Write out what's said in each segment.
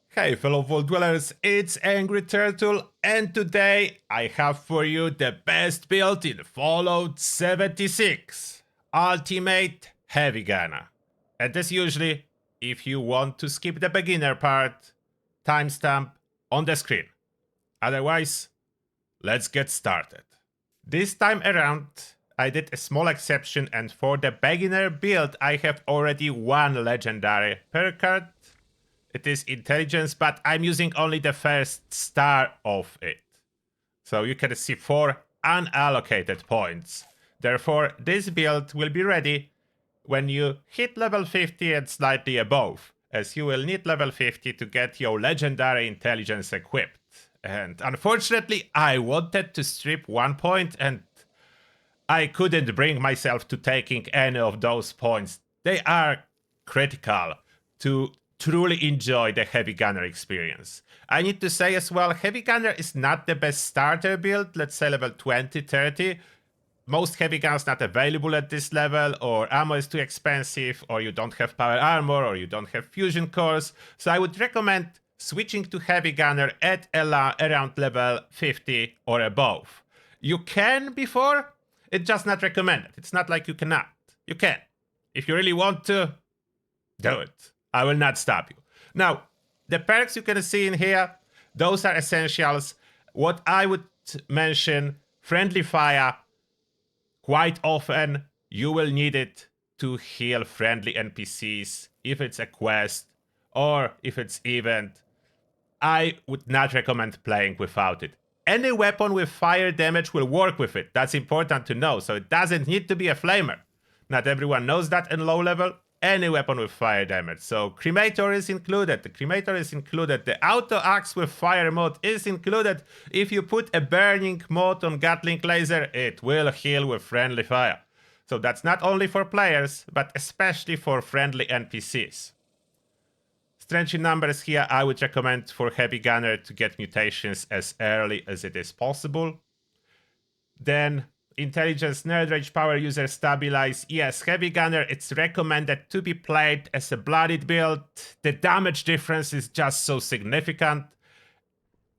Hey fellow Vault Dwellers, it's Angry Turtle, and today I have for you the best build in Fallout 76, Ultimate Heavy Gunner. And as usually, if you want to skip the beginner part, timestamp on the screen. Otherwise, let's get started. This time around, I did a small exception, and for the beginner build I have already one legendary per card. It is intelligence, but I'm using only the first star of it. So you can see 4 unallocated points. Therefore, this build will be ready when you hit level 50 and slightly above, as you will need level 50 to get your legendary intelligence equipped. And unfortunately, I wanted to strip 1 point and I couldn't bring myself to taking any of those points. They are critical to truly enjoy the Heavy Gunner experience. I need to say as well, Heavy Gunner is not the best starter build, let's say level 20, 30. Most heavy guns not available at this level, or ammo is too expensive, or you don't have power armor, or you don't have fusion cores. So I would recommend switching to Heavy Gunner at around level 50 or above. You can before, it's just not recommended. It's not like you cannot. You can. If you really want to, do it. I will not stop you. Now, the perks you can see in here, those are essentials. What I would mention, friendly fire. Quite often, you will need it to heal friendly NPCs if it's a quest or if it's event. I would not recommend playing without it. Any weapon with fire damage will work with it. That's important to know. So it doesn't need to be a flamer. Not everyone knows that in low level. Any weapon with fire damage. So cremator is included. The cremator is included. The auto axe with fire mode is included. If you put a burning mode on Gatling laser, it will heal with friendly fire. So that's not only for players, but especially for friendly NPCs. Strength in numbers here, I would recommend for Heavy Gunner to get mutations as early as it is possible. Then Intelligence, Nerd Rage, Power User, Stabilize. Yes, Heavy Gunner, it's recommended to be played as a bloodied build. The damage difference is just so significant.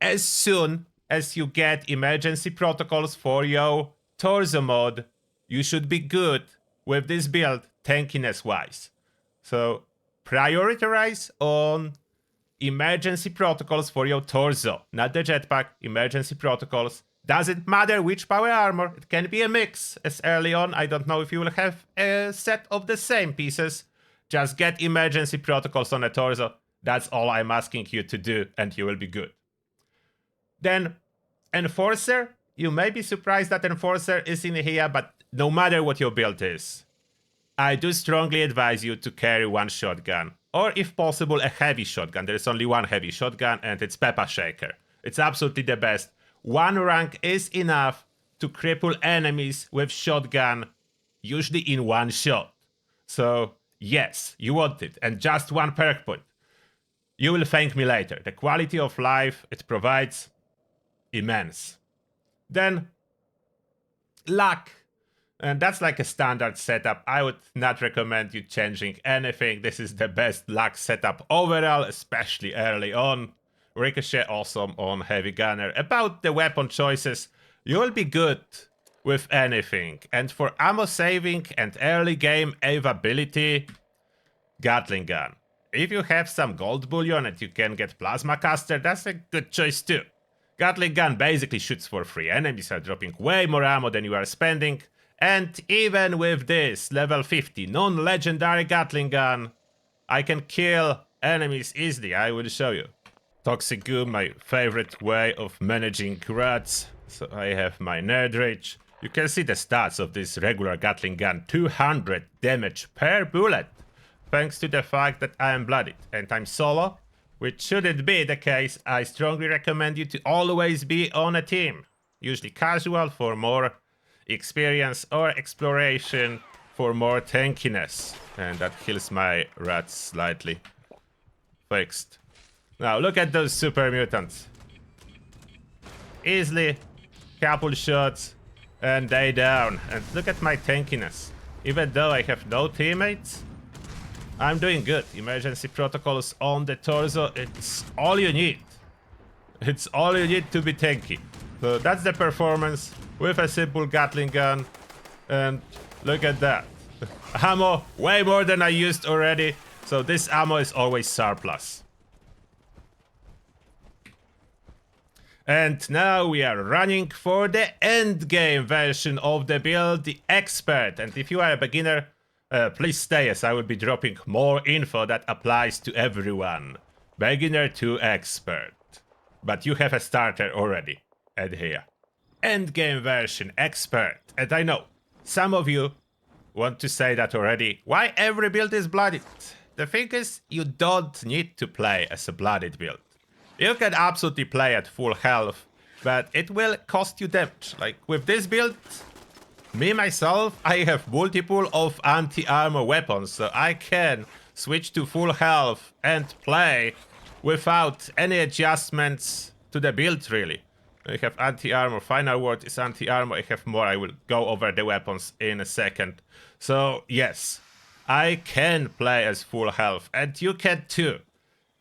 As soon as you get emergency protocols for your torso mode, you should be good with this build tankiness wise. So prioritize on emergency protocols for your torso, not the jetpack, emergency protocols. Doesn't matter which power armor, it can be a mix. As early on, I don't know if you will have a set of the same pieces. Just get emergency protocols on a torso. That's all I'm asking you to do, and you will be good. Then, Enforcer. You may be surprised that Enforcer is in here, but no matter what your build is, I do strongly advise you to carry one shotgun. Or if possible, a heavy shotgun. There is only one heavy shotgun, and it's Peppa Shaker. It's absolutely the best. 1 rank is enough to cripple enemies with shotgun, usually in 1 shot. So yes, you want it, and just 1 perk point. You will thank me later. The quality of life it provides, immense. Then, luck. And that's like a standard setup. I would not recommend you changing anything. This is the best luck setup overall, especially early on. Ricochet awesome on Heavy Gunner. About the weapon choices, you'll be good with anything. And for ammo saving and early game availability, Gatling gun. If you have some gold bullion and you can get plasma caster, that's a good choice too. Gatling gun basically shoots for free. Enemies are dropping way more ammo than you are spending. And even with this level 50 non-legendary Gatling gun, I can kill enemies easily. I will show you. Toxic Goo, my favorite way of managing rats. So I have my Nerd Rage. You can see the stats of this regular Gatling gun. 200 damage per bullet. Thanks to the fact that I am bloodied and I'm solo, which shouldn't be the case. I strongly recommend you to always be on a team. Usually casual for more experience, or exploration for more tankiness. And that heals my rats slightly. Fixed. Now look at those super mutants. Easily, couple shots, and they down. And look at my tankiness. even though I have no teammates, I'm doing good. Emergency protocols on the torso, it's all you need. It's all you need to be tanky. So that's the performance with a simple Gatling gun. And look at that. Ammo, way more than I used already. So this ammo is always surplus. And now we are running for the endgame version of the build, the Expert. And if you are a beginner, please stay, as I will be dropping more info that applies to everyone. Beginner to Expert. But you have a starter already. And here. Endgame version, Expert. And I know, some of you want to say that already. Why every build is blooded? The thing is, you don't need to play as a blooded build. You can absolutely play at full health, but it will cost you damage. Like with this build, me myself, I have multiple of anti-armor weapons, so I can switch to full health and play without any adjustments to the build really. I have anti-armor, final word is anti-armor, I have more, I will go over the weapons in a second. So yes, I can play as full health, and you can too.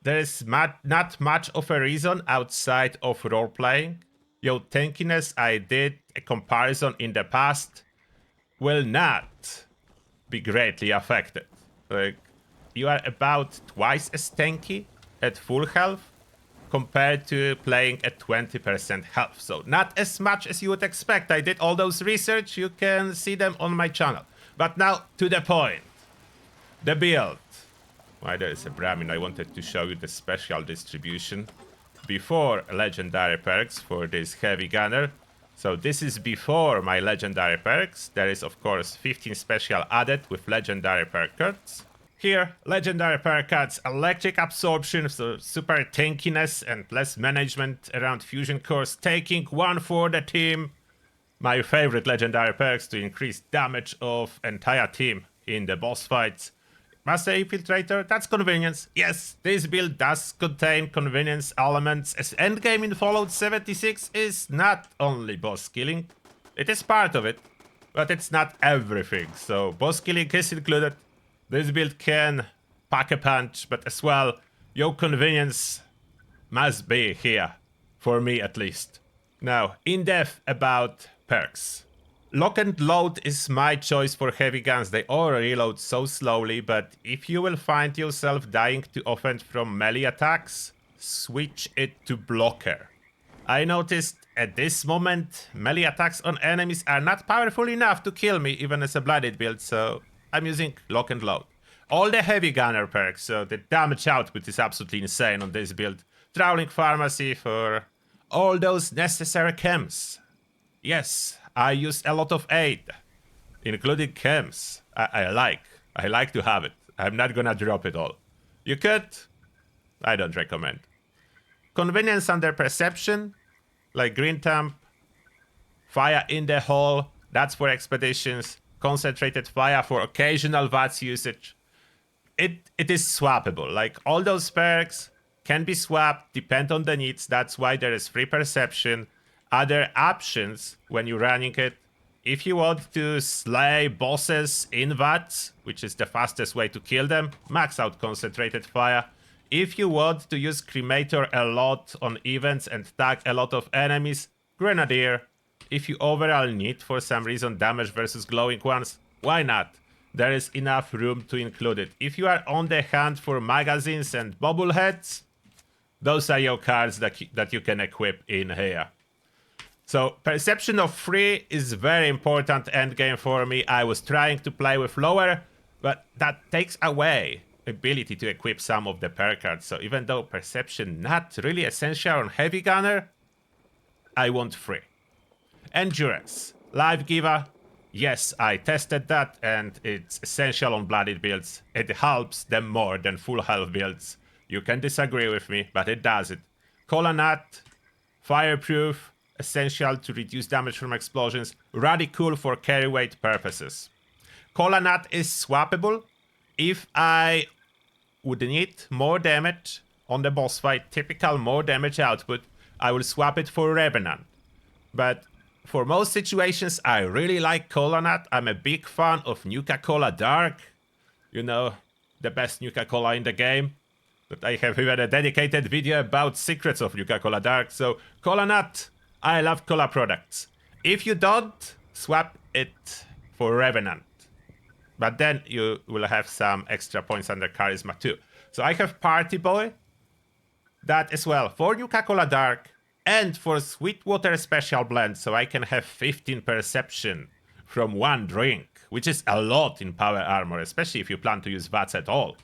There is not much of a reason outside of role-playing. Your tankiness, I did a comparison in the past, will not be greatly affected. Like, you are about twice as tanky at full health compared to playing at 20% health. So not as much as you would expect. I did all those research, you can see them on my channel. But now to the point. The build. Why there is a Brahmin, I wanted to show you the special distribution before legendary perks for this heavy gunner. So this is before my legendary perks. There is of course 15 special added with legendary perk cards. Here, legendary perk cards, electric absorption, so super tankiness and less management around fusion cores, taking one for the team. My favorite legendary perks to increase damage of entire team in the boss fights. Master Infiltrator, that's convenience. Yes, this build does contain convenience elements, as endgame in Fallout 76 is not only boss killing. It is part of it, but it's not everything, so boss killing is included. This build can pack a punch, but as well, your convenience must be here, for me at least. Now, in depth about perks. Lock and load is my choice for heavy guns. They all reload so slowly, but if you will find yourself dying too often from melee attacks, switch it to blocker. I noticed at this moment, melee attacks on enemies are not powerful enough to kill me even as a blooded build, so I'm using lock and load. All the heavy gunner perks, so the damage output is absolutely insane on this build. Trawling Pharmacy for all those necessary chems. Yes, I use a lot of aid, including chems. I like to have it. I'm not gonna drop it all. You could, I don't recommend. Convenience under perception, like Green Thumb. Fire in the hole, that's for expeditions. Concentrated fire for occasional VATS usage. It is swappable, like all those perks can be swapped, depend on the needs, that's why there is free perception. Other options when you're running it, if you want to slay bosses in VATS, which is the fastest way to kill them, max out concentrated fire. If you want to use Cremator a lot on events and tag a lot of enemies, Grenadier. If you overall need for some reason damage versus glowing ones, why not? There is enough room to include it. If you are on the hunt for magazines and bobbleheads, those are your cards that you can equip in here. So perception of 3 is very important endgame for me. I was trying to play with lower, but that takes away ability to equip some of the perk cards. So even though perception not really essential on heavy gunner, I want 3. Endurance, life giver. Yes, I tested that and it's essential on blooded builds. It helps them more than full health builds. You can disagree with me, but it does it. Cola Nut, fireproof, essential to reduce damage from explosions, radical for carry weight purposes. Cola Nut is swappable. If I would need more damage on the boss fight, typical more damage output, I will swap it for Revenant. But For most situations, I really like Cola Nut. I'm a big fan of Nuka-Cola Dark. You know, the best Nuka-Cola in the game. But I have even a dedicated video about secrets of Nuka-Cola Dark. So, Cola Nut, I love cola products. If you don't, swap it for Revenant. But then you will have some extra points under Charisma too. So I have Party Boy. That as well for Nuka-Cola Dark and for Sweetwater Special Blend. So I can have 15 perception from one drink, which is a lot in Power Armor, especially if you plan to use VATS at all.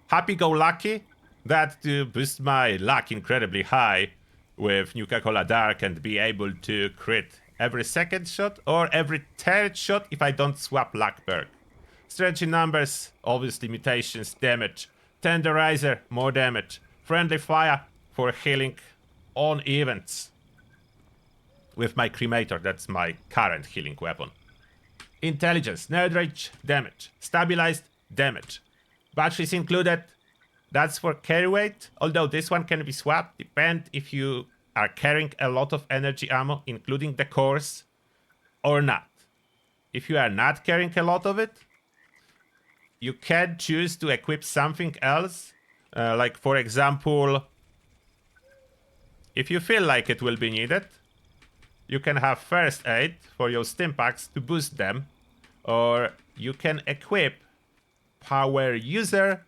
Happy Go Lucky. That to boost my luck incredibly high with Nuka-Cola Dark and be able to crit every second shot or every third shot if I don't swap luck perk. Strange in numbers, obviously mutations, damage. Tenderizer, more damage. Friendly fire for healing on events. With my cremator, that's my current healing weapon. Intelligence, nerd rage, damage. Stabilized, damage. Batteries included. That's for carry weight, although this one can be swapped, depend if you are carrying a lot of energy ammo, including the cores, or not. If you are not carrying a lot of it, you can choose to equip something else, like for example, if you feel like it will be needed, you can have first aid for your Stimpaks to boost them, or you can equip power user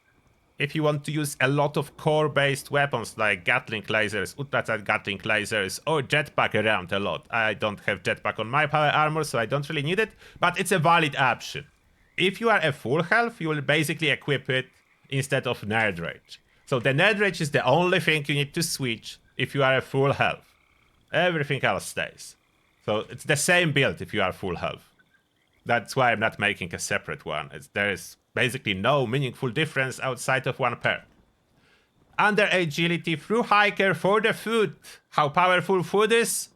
if you want to use a lot of core-based weapons like Gatling lasers, Ultra-Tight Gatling lasers, or jetpack around a lot. I don't have jetpack on my power armor, so I don't really need it, but it's a valid option. If you are at full health, you will basically equip it instead of Nerd Rage. So the Nerd Rage is the only thing you need to switch if you are at full health. Everything else stays. So it's the same build if you are full health. That's why I'm not making a separate one. There is basically no meaningful difference outside of one perk. Under agility through hiker for the food. How powerful food is?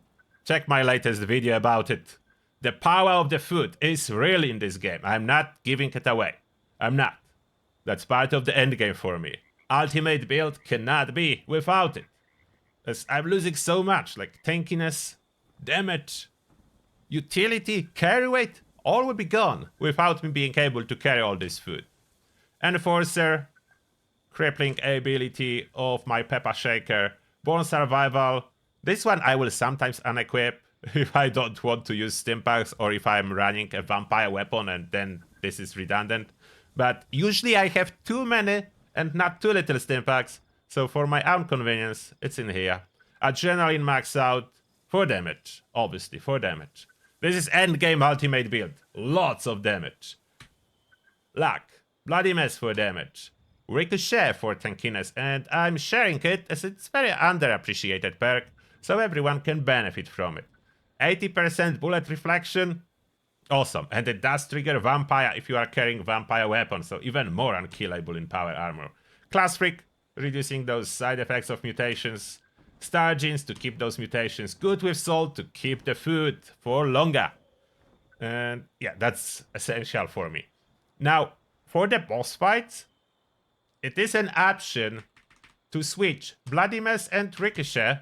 Check my latest video about it. The power of the food is real in this game. I'm not giving it away. I'm not. That's part of the endgame for me. Ultimate build cannot be without it. As I'm losing so much, like tankiness, damage, utility, carry weight, all will be gone without me being able to carry all this food. Enforcer, crippling ability of my Peppa Shaker, Born Survival. This one I will sometimes unequip if I don't want to use Stimpaks or if I'm running a vampire weapon and then this is redundant. But usually I have too many and not too little Stimpaks, so for my own convenience, it's in here. Adrenaline max out for damage, obviously for damage. This is endgame ultimate build. Lots of damage. Luck. Bloody Mess for damage. Ricochet for tankiness, and I'm sharing it as it's very underappreciated perk, so everyone can benefit from it. 80% bullet reflection. Awesome. And it does trigger vampire if you are carrying vampire weapons, so even more unkillable in power armor. Class Freak, reducing those side effects of mutations. Star Genes to keep those mutations. Good with Salt to keep the food for longer. And yeah, that's essential for me. Now, for the boss fights, it is an option to switch Bloody Mess and Ricochet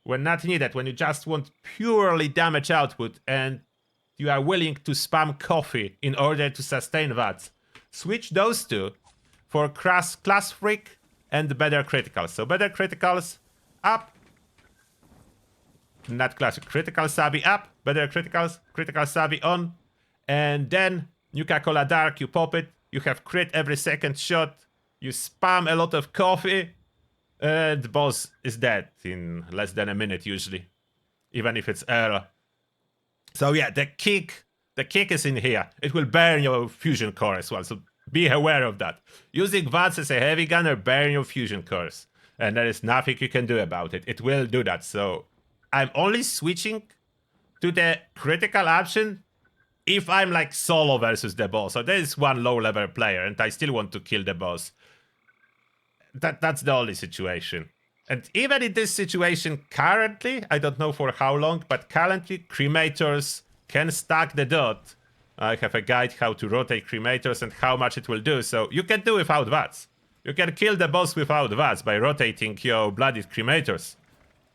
when not needed, when you just want purely damage output and you are willing to spam coffee in order to sustain that. Switch those two for Class Freak and better criticals. So better criticals up. Not classic. Critical Sabi up. Better criticals. Critical Sabi on. And then Nuka-Cola Dark, you pop it. You have crit every second shot. You spam a lot of coffee. The boss is dead in less than a minute usually. Even if it's early. So yeah, the kick is in here. It will burn your fusion core as well. So be aware of that. Using VATS as a heavy gunner burn your fusion cores. And there is nothing you can do about it. It will do that. So I'm only switching to the critical option if I'm like solo versus the boss. So there is one low level player and I still want to kill the boss. That's the only situation. And even in this situation currently, I don't know for how long, but currently cremators can stack the dot. I have a guide how to rotate cremators and how much it will do. So you can do without VATS. You can kill the boss without VATS by rotating your blooded cremators.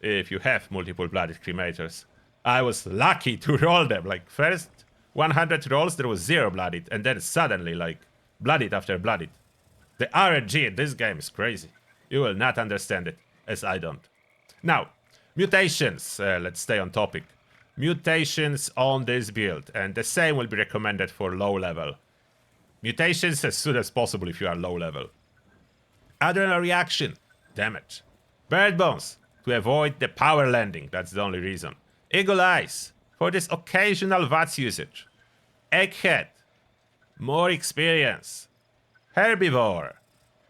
If you have multiple blooded cremators. I was lucky to roll them. Like, first 100 rolls, there was 0 blooded, and then suddenly, like, blooded after blooded. The RNG in this game is crazy. You will not understand it, as I don't. Now, mutations. Let's stay on topic. Mutations on this build, and the same will be recommended for low level. Mutations as soon as possible if you are low level. Adrenal reaction, damage. Bird bones, to avoid the power landing, that's the only reason. Eagle eyes, for this occasional VATS usage. Egghead, more experience. Herbivore,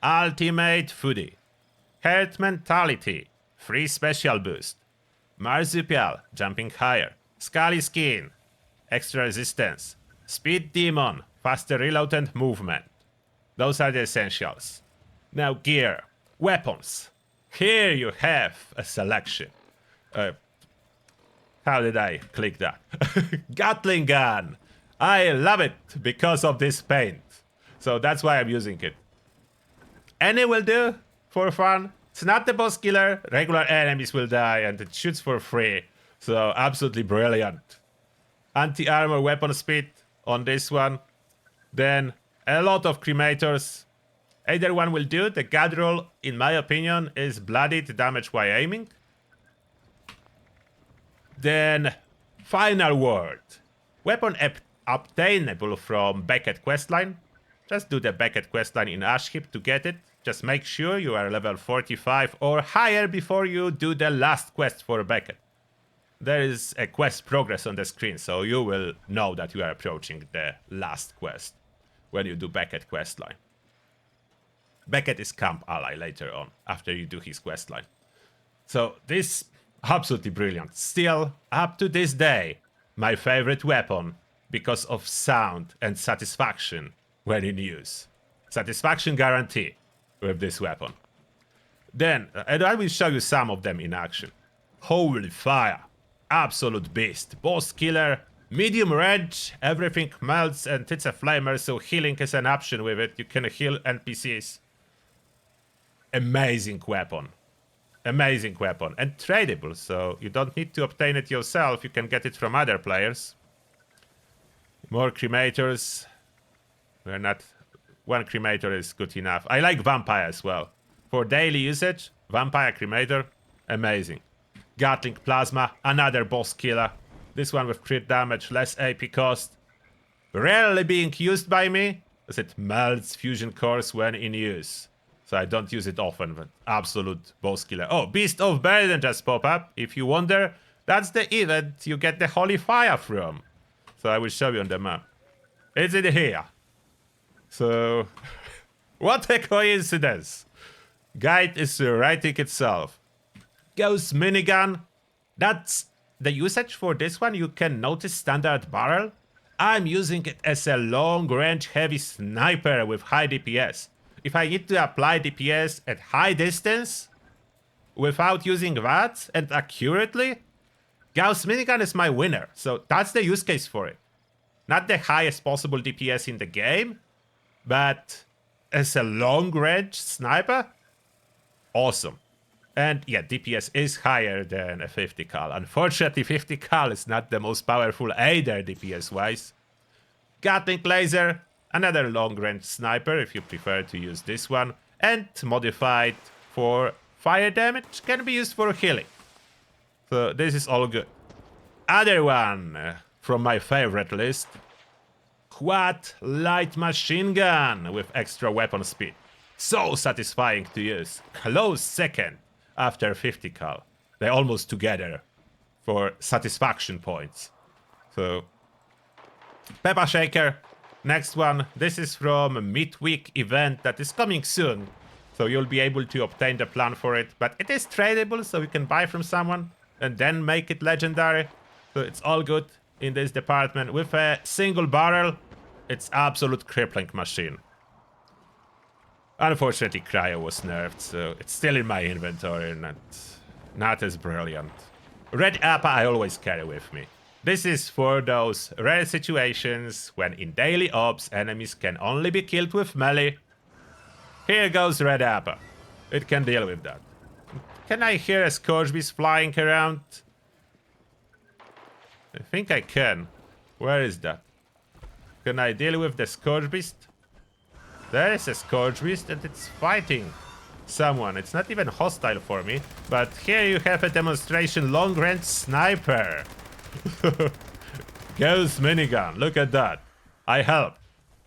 ultimate foodie. Herd mentality, free special boost. Marsupial, jumping higher. Scaly skin, extra resistance. Speed demon, faster reload and movement. Those are the essentials. Now gear, weapons. Here you have a selection. How did I click that? Gatling gun. I love it because of this paint. So that's why I'm using it. Any will do for fun. It's not the boss killer. Regular enemies will die and it shoots for free. So absolutely brilliant. Anti-armor weapon speed on this one. Then a lot of cremators. Either one will do. The god roll, in my opinion, is blooded damage while aiming. Then final word. Weapon obtainable from Beckett questline. Just do the Beckett questline in Ashheap to get it. Just make sure you are level 45 or higher before you do the last quest for Beckett. There is a quest progress on the screen, so you will know that you are approaching the last quest when you do Beckett questline. Beckett is camp ally later on, after you do his questline. So this, absolutely brilliant. Still, up to this day, my favorite weapon because of sound and satisfaction when in use. Satisfaction guarantee with this weapon. Then, and I will show you some of them in action. Holy fire. Absolute beast. Boss killer. Medium range. Everything melts and it's a flamer, so healing is an option with it. You can heal NPCs. Amazing weapon. Amazing weapon. And tradable, so you don't need to obtain it yourself. You can get it from other players. More cremators. We're not... One cremator is good enough. I like vampire as well. For daily usage, vampire cremator, amazing. Gatling plasma, another boss killer. This one with crit damage, less AP cost. Rarely being used by me, as it melts fusion cores when in use. So I don't use it often, but absolute boss killer. Oh, Beast of Burden just pop up. If you wonder, that's the event you get the Holy Fire from. So I will show you on the map. It's in here. So, what a coincidence. Guide is writing itself. Ghost minigun. That's the usage for this one. You can notice standard barrel. I'm using it as a long-range heavy sniper with high DPS. If I need to apply DPS at high distance, without using VATS and accurately, Gauss minigun is my winner. So that's the use case for it. Not the highest possible DPS in the game, but as a long-range sniper, awesome. And yeah, DPS is higher than a 50 cal. Unfortunately, 50 cal is not the most powerful either DPS-wise. Gatling laser, another long-range sniper if you prefer to use this one. And modified for fire damage, can be used for healing. So this is all good. Other one from my favorite list. Quad light machine gun with extra weapon speed. So satisfying to use. Close second after 50 cal. They're almost together for satisfaction points. So, Peppa Shaker. Next one. This is from a midweek event that is coming soon. So you'll be able to obtain the plan for it. But it is tradable, so you can buy from someone and then make it legendary. So it's all good in this department. With a single barrel, it's absolute crippling machine. Unfortunately, Cryo was nerfed, so it's still in my inventory and not as brilliant. Red Appa I always carry with me. This is for those rare situations when in daily ops enemies can only be killed with melee. Here goes Red Appa. It can deal with that. Can I hear a Scourge Beast flying around? I think I can. Where is that? Can I deal with the Scourge Beast? There is a Scourge Beast and it's fighting someone. It's not even hostile for me. But here you have a demonstration long-range sniper. Ghost minigun. Look at that. I helped.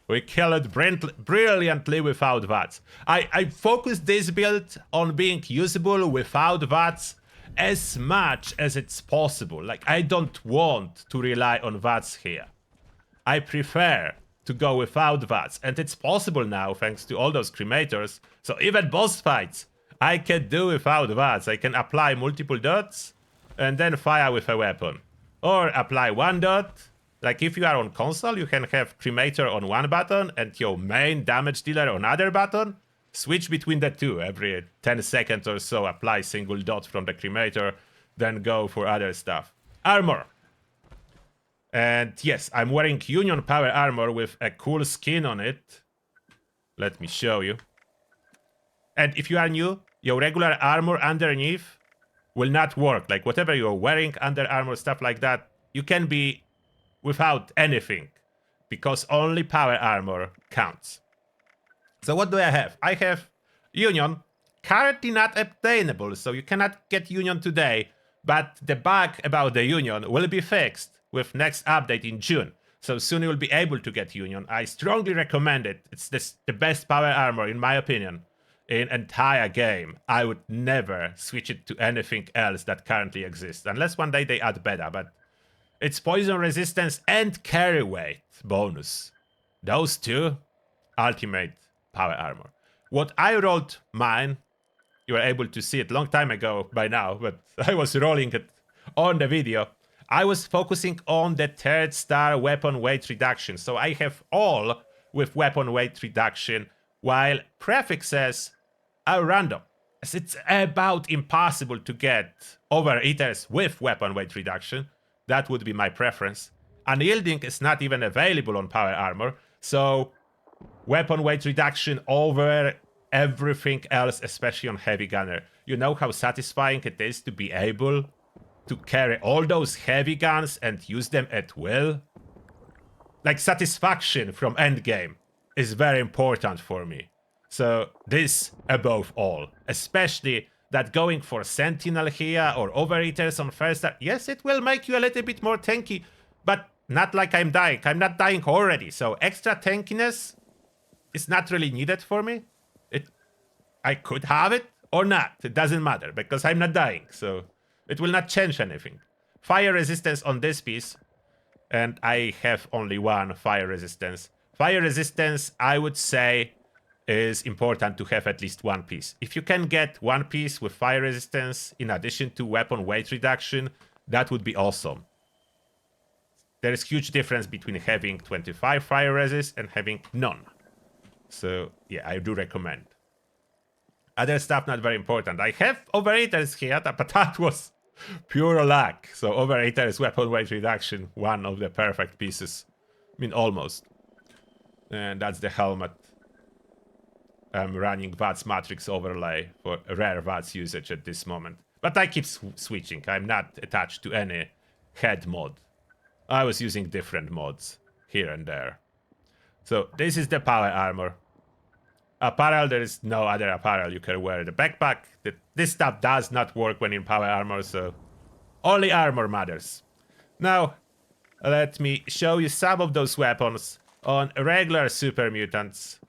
We kill it brilliantly without VATS. I focused this build on being usable without VATS as much as it's possible. Like, I don't want to rely on VATS here. I prefer to go without VATS, and it's possible now thanks to all those cremators. So even boss fights, I can do without VATS. I can apply multiple dots and then fire with a weapon. Or apply one dot. Like if you are on console, you can have cremator on one button and your main damage dealer on other button. Switch between the two every 10 seconds or so, apply single dot from the cremator, then go for other stuff. Armor. And yes, I'm wearing Union Power Armor with a cool skin on it. Let me show you. And if you are new, your regular armor underneath will not work. Like whatever you're wearing under armor, stuff like that, you can be without anything because only power armor counts. So what do I have? I have Union, currently not obtainable, so you cannot get Union today, but the bug about the Union will be fixed with next update in June. So soon you will be able to get Union. I strongly recommend it. It's the best power armor, in my opinion, in entire game. I would never switch it to anything else that currently exists, unless one day they add beta, but it's poison resistance and carry weight bonus. Those two, ultimate power armor. What I rolled mine, you were able to see it long time ago by now, but I was rolling it on the video. I was focusing on the 3rd star weapon weight reduction. So I have all with weapon weight reduction, while prefixes are random. As it's about impossible to get overeaters with weapon weight reduction. That would be my preference. Unyielding is not even available on power armor, so weapon weight reduction over everything else, especially on heavy gunner. You know how satisfying it is to be able to carry all those heavy guns and use them at will? Like, satisfaction from endgame is very important for me. So this above all, especially that going for Sentinel here or Overeaters on 1st star, yes, it will make you a little bit more tanky, but not like I'm dying. I'm not dying already, so extra tankiness is not really needed for me. I could have it or not, it doesn't matter, because I'm not dying, so it will not change anything. Fire resistance on this piece, and I have only one fire resistance. Fire resistance, I would say, is important to have at least one piece. If you can get one piece with fire resistance in addition to weapon weight reduction, that would be awesome. There is huge difference between having 25 fire resist and having none. So yeah, I do recommend. Other stuff not very important. I have Overeaters here, but that was pure luck. So Overeaters weapon weight reduction, one of the perfect pieces. I mean, almost. And that's the helmet. I'm running VATS Matrix overlay for rare VATS usage at this moment. But I keep switching. I'm not attached to any head mod. I was using different mods here and there. So this is the power armor. Apparel, there is no other apparel you can wear. The backpack, this stuff does not work when in power armor, so only armor matters. Now, let me show you some of those weapons on regular super mutants.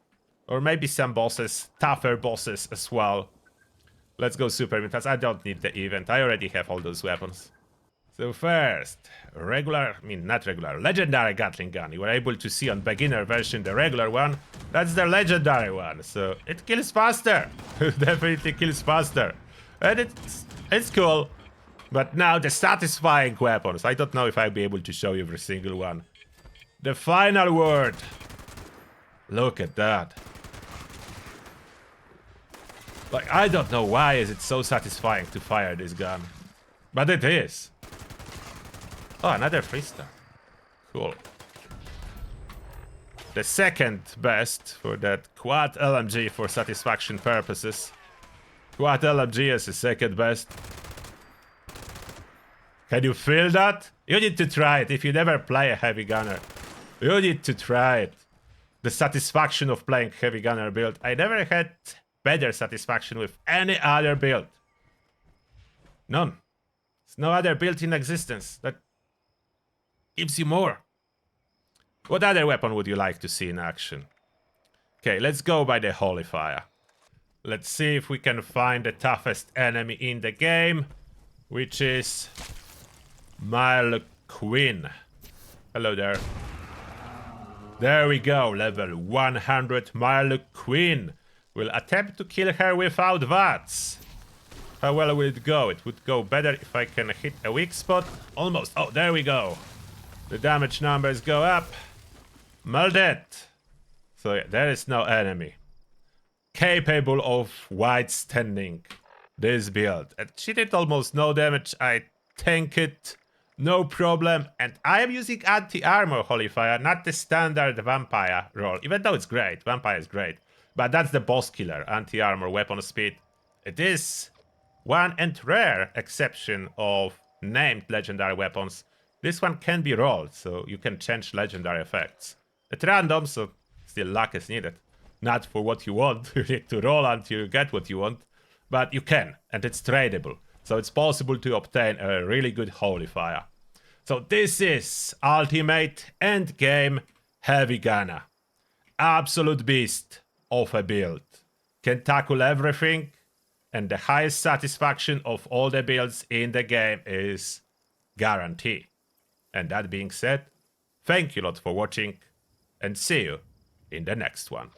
Or maybe some bosses, tougher bosses as well. Let's go super mutants. I don't need the event. I already have all those weapons. So first, legendary Gatling gun. You were able to see on beginner version the regular one. That's the legendary one. So it kills faster. Definitely kills faster. And it's cool. But now the satisfying weapons. I don't know if I'll be able to show you every single one. The final word. Look at that. Like, I don't know why is it so satisfying to fire this gun. But it is. Oh, another 3-star. Cool. The second best for that quad LMG for satisfaction purposes. Quad LMG is the second best. Can you feel that? You need to try it if you never play a heavy gunner. You need to try it. The satisfaction of playing heavy gunner build. I never had better satisfaction with any other build. None. There's no other build in existence that gives you more. What other weapon would you like to see in action? Okay, let's go by the Holy Fire. Let's see if we can find the toughest enemy in the game, which is Mile Queen. Hello there. There we go, level 100 Mile Queen. We'll attempt to kill her without VATS. How well will it go? It would go better if I can hit a weak spot. Almost. Oh, there we go. The damage numbers go up. Mal dead. So yeah, there is no enemy capable of withstanding this build. And she did almost no damage. I tank it, no problem. And I am using anti-armor Holy Fire, not the standard vampire roll. Even though it's great, vampire is great. But that's the boss killer, anti-armor weapon speed. It is one and rare exception of named legendary weapons. This one can be rolled, so you can change legendary effects. At random, so still luck is needed. Not for what you want, you need to roll until you get what you want. But you can, and it's tradable. So it's possible to obtain a really good Holy Fire. So this is Ultimate Endgame Heavy Gunner. Absolute beast of a build. Can tackle everything, and the highest satisfaction of all the builds in the game is guaranteed. And that being said, thank you a lot for watching, and see you in the next one.